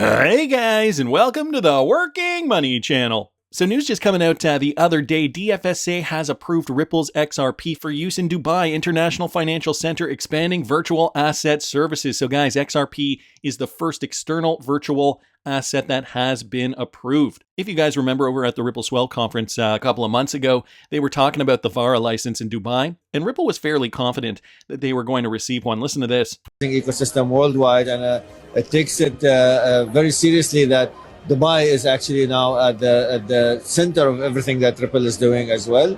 Hey guys, and welcome to the Working Money channel. So news just coming out the other day, DFSA has approved Ripple's XRP for use in Dubai International Financial Center, expanding virtual asset services. So guys, XRP is the first external virtual asset that has been approved. If you guys remember over at the Ripple Swell conference a couple of months ago, they were talking about the VARA license in Dubai, and Ripple was fairly confident that they were going to receive one. Listen to this. Ecosystem worldwide, and it takes it very seriously that Dubai is actually now at the center of everything that Ripple is doing as well,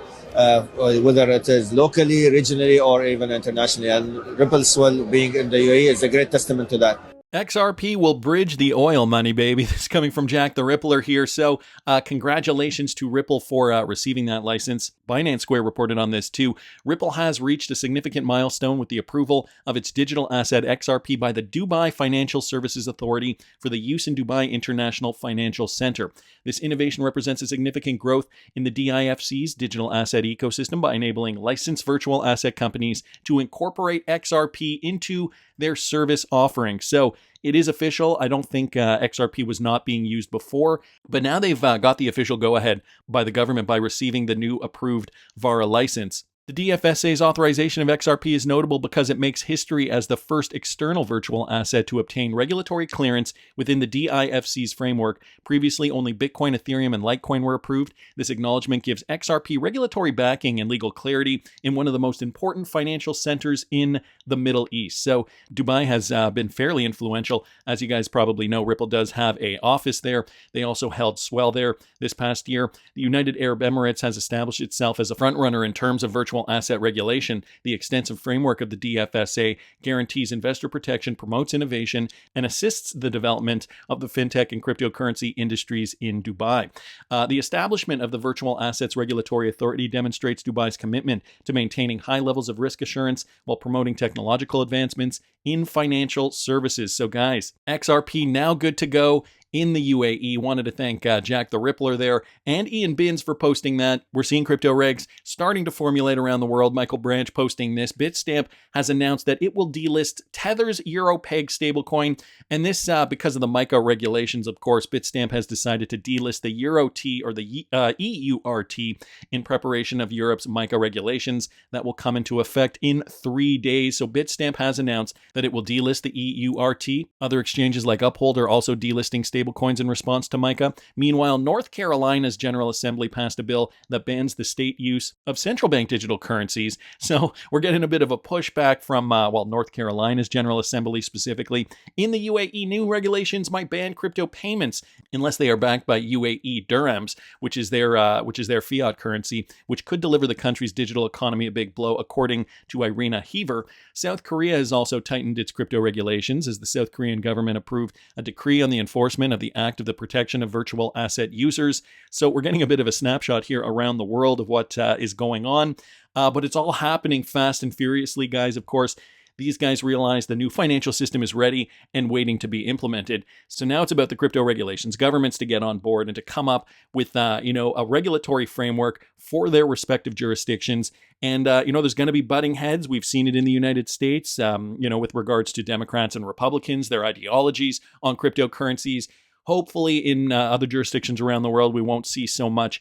whether it is locally, regionally, or even internationally. And Ripple Swell being in the UAE is a great testament to that. XRP will bridge the oil money, baby. This is coming from Jack the Rippler here. So congratulations to Ripple for receiving that license. Binance Square reported on this too. Ripple has reached a significant milestone with the approval of its digital asset XRP by the Dubai Financial Services Authority for the use in Dubai International Financial Center. This innovation represents a significant growth in the DIFC's digital asset ecosystem by enabling licensed virtual asset companies to incorporate XRP into their service offering. So it is official. I don't think XRP was not being used before, but now they've got the official go-ahead by the government by receiving the new approved VARA license. The DFSA's authorization of XRP is notable because it makes history as the first external virtual asset to obtain regulatory clearance within the DIFC's framework. Previously, only Bitcoin, Ethereum, and Litecoin were approved. This acknowledgement gives XRP regulatory backing and legal clarity in one of the most important financial centers in the Middle East. So Dubai has been fairly influential. As you guys probably know, Ripple does have an office there. They also held Swell there this past year. The United Arab Emirates has established itself as a frontrunner in terms of virtual asset regulation. The extensive framework of the DFSA guarantees investor protection, promotes innovation, and assists the development of the fintech and cryptocurrency industries in Dubai. The establishment of the Virtual Assets Regulatory Authority demonstrates Dubai's commitment to maintaining high levels of risk assurance while promoting technological advancements in financial services. So guys, XRP now good to go in the UAE. Wanted to thank Jack the Rippler there and Ian Binns for posting that. We're seeing crypto regs starting to formulate around the world. Michael Branch posting this. Bitstamp has announced that it will delist Tether's EuroPeg stablecoin. And this because of the MiCA regulations, of course. Bitstamp has decided to delist the EURT or the EURT in preparation of Europe's MiCA regulations that will come into effect in 3 days. So Bitstamp has announced that it will delist the EURT. Other exchanges like Uphold are also delisting stablecoins in response to MiCA. Meanwhile, North Carolina's General Assembly passed a bill that bans the state use of central bank digital currencies. So we're getting a bit of a pushback from, North Carolina's General Assembly specifically. In the UAE, new regulations might ban crypto payments unless they are backed by UAE dirhams, which is their fiat currency, which could deliver the country's digital economy a big blow, according to Irina Heaver. South Korea has also tightened its crypto regulations as the South Korean government approved a decree on the enforcement of the Act of the Protection of Virtual Asset Users. So we're getting a bit of a snapshot here around the world of what is going on, but it's all happening fast and furiously, guys. Of course, these guys realize the new financial system is ready and waiting to be implemented. So now it's about the crypto regulations, governments to get on board and to come up with, a regulatory framework for their respective jurisdictions. And, there's going to be butting heads. We've seen it in the United States, with regards to Democrats and Republicans, their ideologies on cryptocurrencies. Hopefully in other jurisdictions around the world, we won't see so much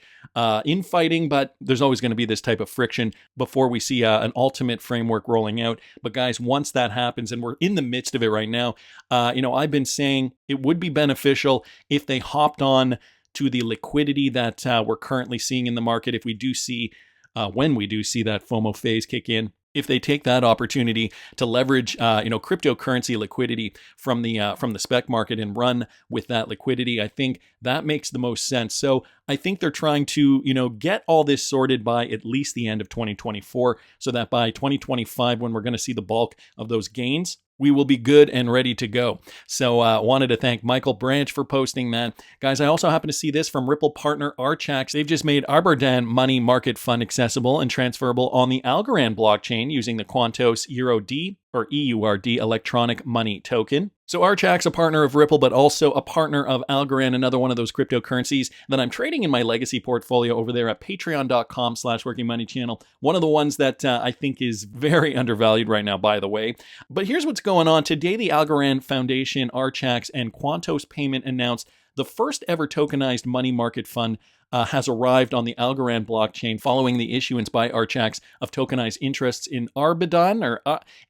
infighting, but there's always going to be this type of friction before we see an ultimate framework rolling out. But guys, once that happens, and we're in the midst of it right now, I've been saying it would be beneficial if they hopped on to the liquidity that we're currently seeing in the market. If we do see, when we do see that FOMO phase kick in, if they take that opportunity to leverage, cryptocurrency liquidity from the spec market and run with that liquidity, I think that makes the most sense. So I think they're trying to, get all this sorted by at least the end of 2024, so that by 2025, when we're going to see the bulk of those gains, we will be good and ready to go. So wanted to thank Michael Branch for posting that. Guys, I also happen to see this from Ripple partner Archax. They've just made Arbordan money market fund accessible and transferable on the Algorand blockchain using the Quantos EURD or EURD electronic money token. So Archak's a partner of Ripple, but also a partner of Algorand, another one of those cryptocurrencies that I'm trading in my legacy portfolio over there at patreon.com/workingmoneychannel. One of the ones that I think is very undervalued right now, by the way. But here's what's going on. Today, the Algorand Foundation, Archak's, and Quantos Payment announced the first ever tokenized money market fund has arrived on the Algorand blockchain following the issuance by Archak's of tokenized interests in Arbidon or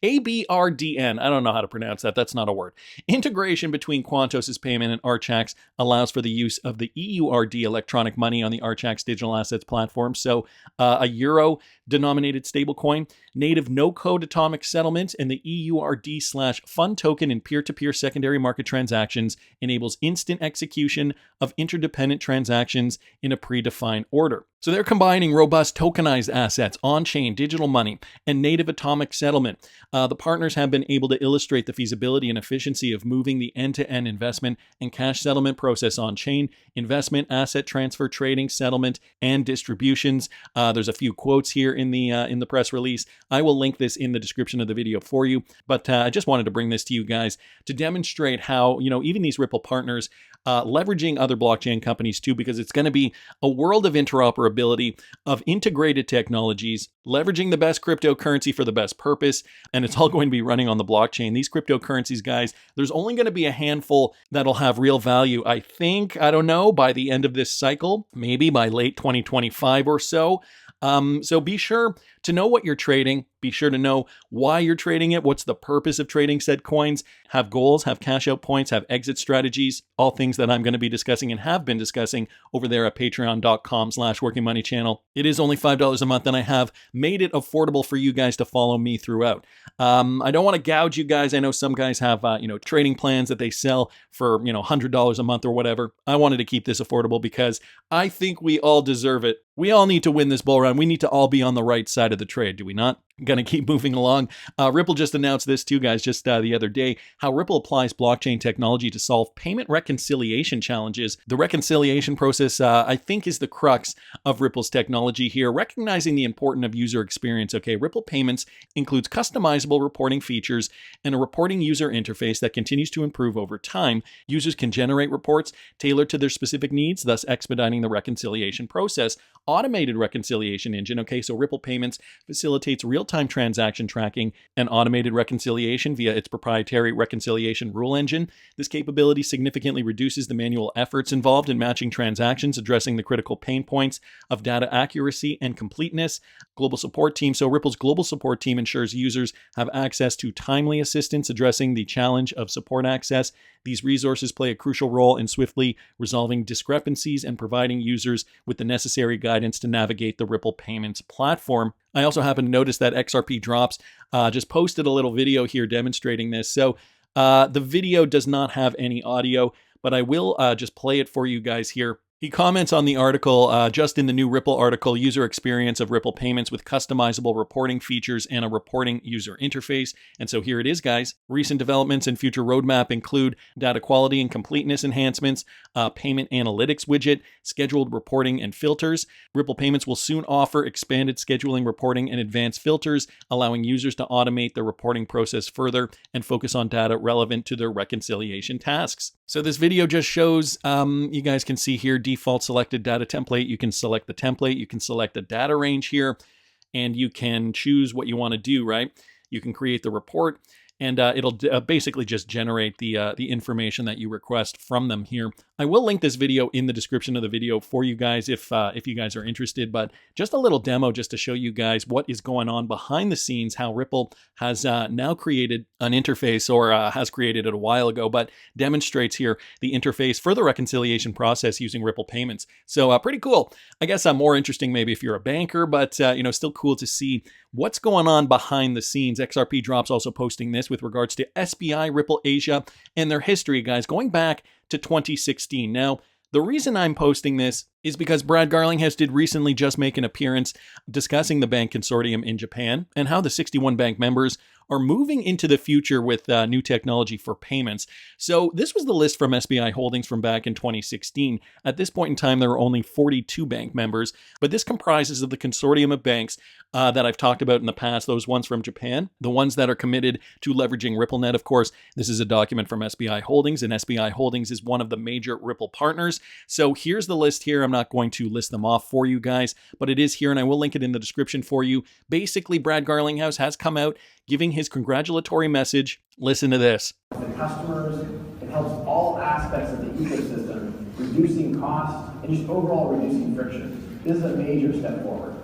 ABRDN. I don't know how to pronounce that. That's not a word. Integration between Quantos' payment and Archak's allows for the use of the EURD electronic money on the Archak's digital assets platform. So a euro-denominated stablecoin, native no-code atomic settlement, and the EURD/fund token in peer-to-peer secondary market transactions enables instant execution of interdependent transactions in a predefined order. So they're combining robust tokenized assets, on-chain digital money, and native atomic settlement. The partners have been able to illustrate the feasibility and efficiency of moving the end-to-end investment and cash settlement process on-chain, investment, asset transfer, trading, settlement, and distributions. There's a few quotes here in the press release. I will link this in the description of the video for you, but I just wanted to bring this to you guys to demonstrate how, even these Ripple partners leveraging other blockchain companies too, because it's going to be a world of interoperability, of integrated technologies, leveraging the best cryptocurrency for the best purpose, and it's all going to be running on the blockchain. These cryptocurrencies, guys, there's only going to be a handful that'll have real value, I think, I don't know, by the end of this cycle, maybe by late 2025 or so. So be sure to know what you're trading. Be sure to know why you're trading it. What's the purpose of trading said coins? Have goals, have cash out points, have exit strategies, all things that I'm going to be discussing and have been discussing over there at patreon.com/workingmoneychannel. It is only $5 a month, and I have made it affordable for you guys to follow me throughout. I don't want to gouge you guys. I know some guys have, trading plans that they sell for, $100 a month or whatever. I wanted to keep this affordable because I think we all deserve it. We all need to win this bull run. We need to all be on the right side of the trade, do we not? Going to keep moving along. Ripple just announced this too, guys, just the other day, how Ripple applies blockchain technology to solve payment reconciliation challenges. The reconciliation process, I think, is the crux of Ripple's technology here, recognizing the importance of user experience. Okay, Ripple Payments includes customizable reporting features and a reporting user interface that continues to improve over time. Users can generate reports tailored to their specific needs, thus expediting the reconciliation process. Automated reconciliation engine. Okay, so Ripple Payments facilitates real-time transaction tracking and automated reconciliation via its proprietary reconciliation rule engine. This capability significantly reduces the manual efforts involved in matching transactions, addressing the critical pain points of data accuracy and completeness. Global support team. So Ripple's global support team ensures users have access to timely assistance addressing the challenge of support access. These resources play a crucial role in swiftly resolving discrepancies and providing users with the necessary guidance to navigate the Ripple Payments platform. I also happen to notice that XRP Drops just posted a little video here demonstrating this. So the video does not have any audio, but I will just play it for you guys here. He comments on the article, just in the new Ripple article, user experience of Ripple Payments with customizable reporting features and a reporting user interface. And so here it is, guys. Recent developments and future roadmap include data quality and completeness enhancements, payment analytics widget, scheduled reporting and filters. Ripple Payments will soon offer expanded scheduling, reporting, and advanced filters, allowing users to automate the reporting process further and focus on data relevant to their reconciliation tasks. So this video just shows, you guys can see here, default selected data template. You can select the template. You can select a data range here, and you can choose what you want to do, right? You can create the report, and it'll basically just generate the information that you request from them here. I will link this video in the description of the video for you guys if you guys are interested, but just a little demo just to show you guys what is going on behind the scenes, how Ripple has now created an interface, or has created it a while ago, but demonstrates here the interface for the reconciliation process using Ripple Payments. So pretty cool. I guess more interesting maybe if you're a banker, but still cool to see what's going on behind the scenes. XRP Drops also posting this with regards to SBI Ripple Asia and their history, guys, going back to 2016. Now, the reason I'm posting this is because Brad Garlinghouse did recently just make an appearance discussing the bank consortium in Japan and how the 61 bank members are moving into the future with new technology for payments. So this was the list from SBI Holdings from back in 2016. At this point in time, there were only 42 bank members, but this comprises of the consortium of banks that I've talked about in the past, those ones from Japan, the ones that are committed to leveraging RippleNet. Of course, this is a document from SBI Holdings, and SBI Holdings is one of the major Ripple partners. So here's the list here. I'm not going to list them off for you guys, but it is here, and I will link it in the description for you. Basically, Brad Garlinghouse has come out giving his congratulatory message. Listen to this. The customers, it helps all aspects of the ecosystem, reducing costs and just overall reducing friction. This is a major step forward.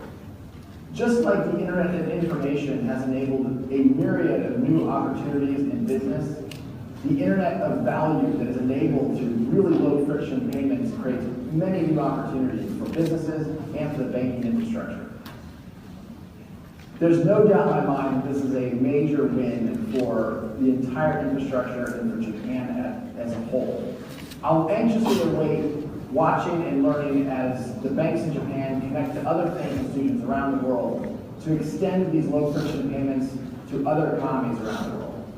Just like the Internet of Information has enabled a myriad of new opportunities in business, the Internet of Value that is enabled to really low friction payments creates many new opportunities for businesses and for the banking infrastructure. There's no doubt in my mind this is a major win for the entire infrastructure and for Japan as a whole. I'll anxiously await watching and learning as the banks in Japan connect to other financial institutions around the world to extend these low friction payments to other economies around the world.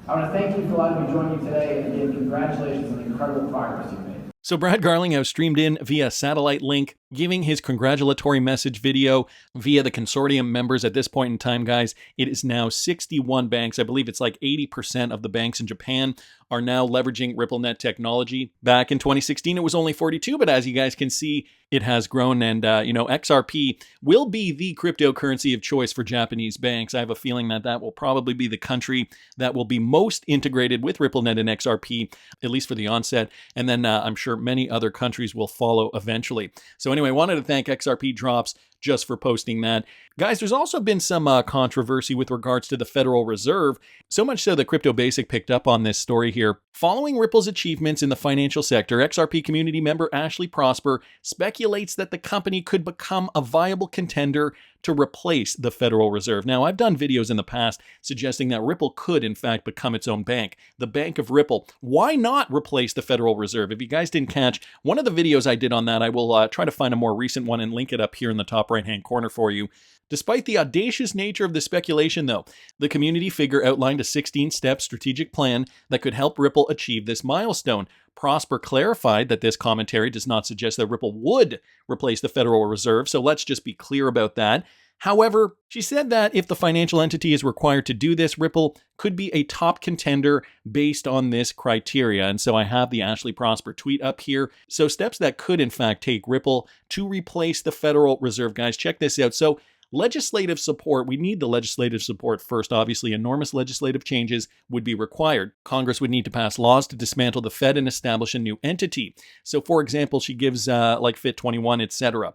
I want to thank you for allowing me to join you today, and again, congratulations on the incredible progress you've made. So Brad Garlinghouse streamed in via satellite link, giving his congratulatory message video via the consortium members. At this point in time, guys, it is now 61 banks. I believe it's like 80% of the banks in Japan are now leveraging RippleNet technology. Back in 2016, it was only 42, but as you guys can see, it has grown. And, XRP will be the cryptocurrency of choice for Japanese banks. I have a feeling that that will probably be the country that will be most integrated with RippleNet and XRP, at least for the onset. And then I'm sure many other countries will follow eventually. So anyway, I wanted to thank XRP Drops just for posting that. Guys, there's also been some controversy with regards to the Federal Reserve, so much so that Crypto Basic picked up on this story here. Following Ripple's achievements in the financial sector, XRP community member Ashley Prosper speculates that the company could become a viable contender to replace the Federal Reserve. Now, I've done videos in the past suggesting that Ripple could, in fact, become its own bank, the Bank of Ripple. Why not replace the Federal Reserve? If you guys didn't catch one of the videos I did on that, I will try to find a more recent one and link it up here in the top right-hand corner for you. Despite the audacious nature of the speculation, though, the community figure outlined a 16-step strategic plan that could help Ripple achieve this milestone. Prosper clarified that this commentary does not suggest that Ripple would replace the Federal Reserve, so let's just be clear about that. However, she said that if the financial entity is required to do this, Ripple could be a top contender based on this criteria. And so I have the Ashley Prosper tweet up here. So steps that could, in fact, take Ripple to replace the Federal Reserve. Guys, check this out. So legislative support, we need the legislative support first. Obviously, enormous legislative changes would be required. Congress would need to pass laws to dismantle the Fed and establish a new entity. So, for example, she gives like Fit 21, etc.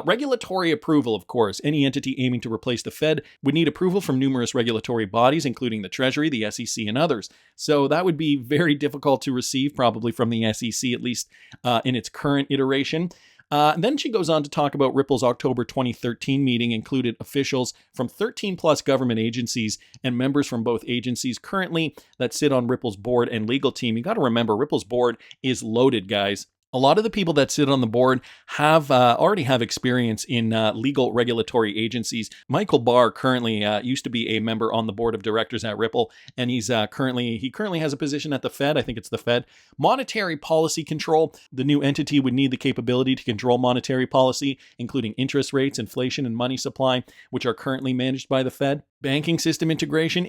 Regulatory approval, of course. Any entity aiming to replace the Fed would need approval from numerous regulatory bodies, including the Treasury, the SEC, and others. So that would be very difficult to receive, probably from the SEC, at least in its current iteration. Then she goes on to talk about Ripple's October 2013 meeting included officials from 13 plus government agencies and members from both agencies currently that sit on Ripple's board and legal team. You got to remember, Ripple's board is loaded, guys. A lot of the people that sit on the board have already have experience in legal regulatory agencies. Michael Barr currently used to be a member on the board of directors at Ripple, and he currently has a position at the Fed. I think it's the Fed. Monetary policy control. The new entity would need the capability to control monetary policy, including interest rates, inflation, and money supply, which are currently managed by the Fed. Banking system integration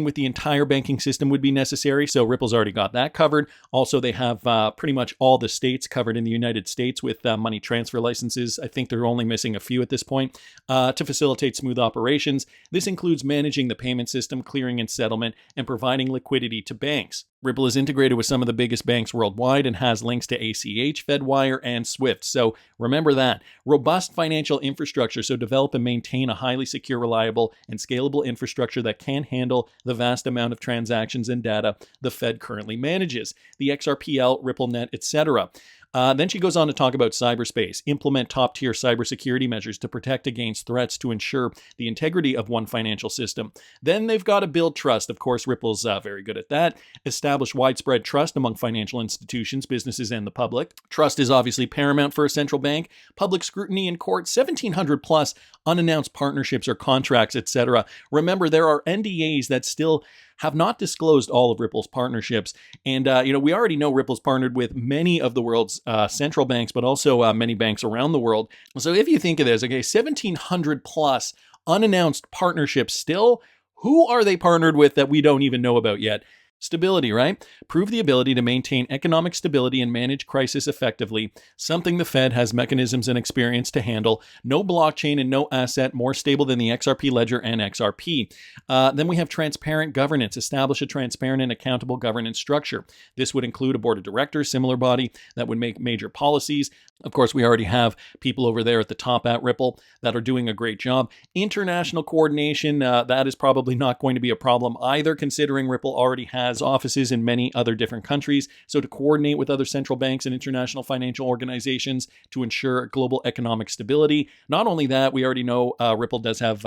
with the entire banking system would be necessary. So Ripple's already got that covered. Also, they have pretty much all the states covered in the United States with money transfer licenses. I think they're only missing a few at this point to facilitate smooth operations. This includes managing the payment system, clearing and settlement, and providing liquidity to banks. Ripple is integrated with some of the biggest banks worldwide and has links to ACH, Fedwire, and SWIFT. So remember that. Robust financial infrastructure, so develop and maintain a highly secure, reliable, and scalable infrastructure that can handle the vast amount of transactions and data the Fed currently manages, the XRPL, RippleNet, etc. Then she goes on to talk about cyberspace, implement top-tier cybersecurity measures to protect against threats to ensure the integrity of one financial system. Then they've got to build trust. Of course, Ripple's very good at that. Establish widespread trust among financial institutions, businesses, and the public. Trust is obviously paramount for a central bank. Public scrutiny in court, 1,700 plus unannounced partnerships or contracts, etc. Remember, there are NDAs that still have not disclosed all of Ripple's partnerships. And, we already know Ripple's partnered with many of the world's central banks, but also many banks around the world. So if you think of this, okay, 1,700 plus unannounced partnerships still, who are they partnered with that we don't even know about yet? Stability, right? Prove the ability to maintain economic stability and manage crisis effectively, something the Fed has mechanisms and experience to handle. No blockchain and no asset more stable than the XRP ledger and XRP. Then we have transparent governance. Establish a transparent and accountable governance structure. This would include a board of directors, similar body that would make major policies. Of course, we already have people over there at the top at Ripple that are doing a great job. International coordination, that is probably not going to be a problem either, considering Ripple already has offices in many other different countries. So to coordinate with other central banks and international financial organizations to ensure global economic stability. Not only that, we already know Ripple does have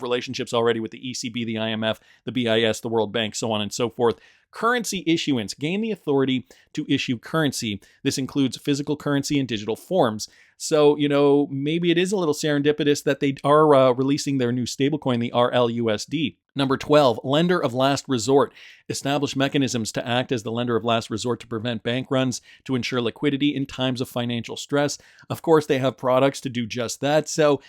relationships already with the ECB, the IMF, the BIS, the World Bank, so on and so forth. Currency issuance. Gain the authority to issue currency. This includes physical currency in digital forms. So, maybe it is a little serendipitous that they are releasing their new stablecoin, the RLUSD. Number 12, lender of last resort. Establish mechanisms to act as the lender of last resort to prevent bank runs, to ensure liquidity in times of financial stress. Of course, they have products to do just that. So,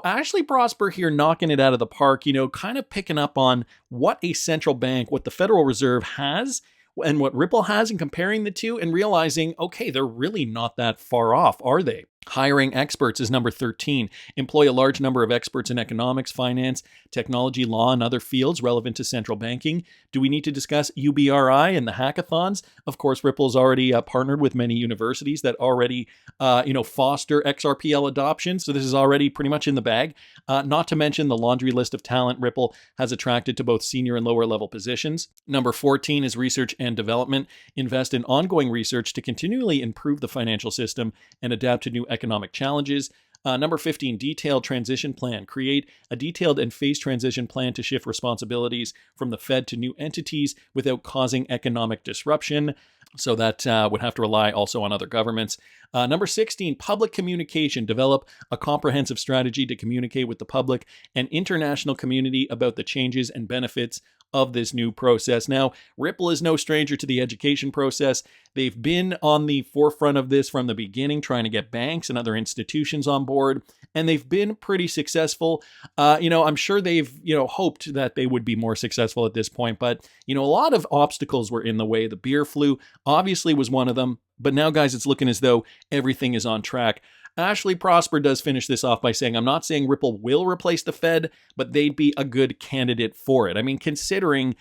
Ashley Prosper here knocking it out of the park, kind of picking up on what a central bank, what the Federal Reserve has and what Ripple has, and comparing the two and realizing, okay, they're really not that far off, are they? Hiring experts is number 13. Employ a large number of experts in economics, finance, technology, law, and other fields relevant to central banking. Do we need to discuss UBRI and the hackathons? Of course, Ripple's already partnered with many universities that already, foster XRPL adoption. So this is already pretty much in the bag. Not to mention the laundry list of talent Ripple has attracted to both senior and lower level positions. Number 14 is research and development. Invest in ongoing research to continually improve the financial system and adapt to new economic challenges. Number 15, detailed transition plan. Create a detailed and phased transition plan to shift responsibilities from the Fed to new entities without causing economic disruption. So that would have to rely also on other governments. Number 16, public communication. Develop a comprehensive strategy to communicate with the public and international community about the changes and benefits of this new process. Now, Ripple is no stranger to the education process. They've been on the forefront of this from the beginning, trying to get banks and other institutions on board, and they've been pretty successful. I'm sure they've, hoped that they would be more successful at this point, but, a lot of obstacles were in the way. The beer flu obviously was one of them, but now, guys, it's looking as though everything is on track. Ashley Prosper does finish this off by saying, I'm not saying Ripple will replace the Fed, but they'd be a good candidate for it. I mean, considering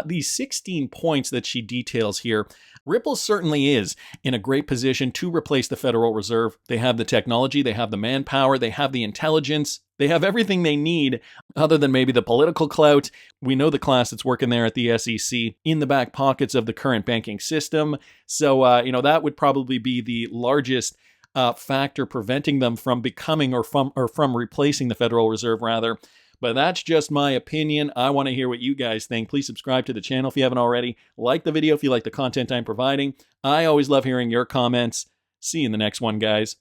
these 16 points that she details here, Ripple certainly is in a great position to replace the Federal Reserve. They have the technology, they have the manpower, they have the intelligence, they have everything they need other than maybe the political clout. We know the class that's working there at the SEC in the back pockets of the current banking system. So, that would probably be the largest factor preventing them from becoming or from replacing the Federal Reserve, rather. But that's just my opinion. I want to hear what you guys think. Please subscribe to the channel if you haven't already. Like the video if you like the content I'm providing. I always love hearing your comments. See you in the next one, guys.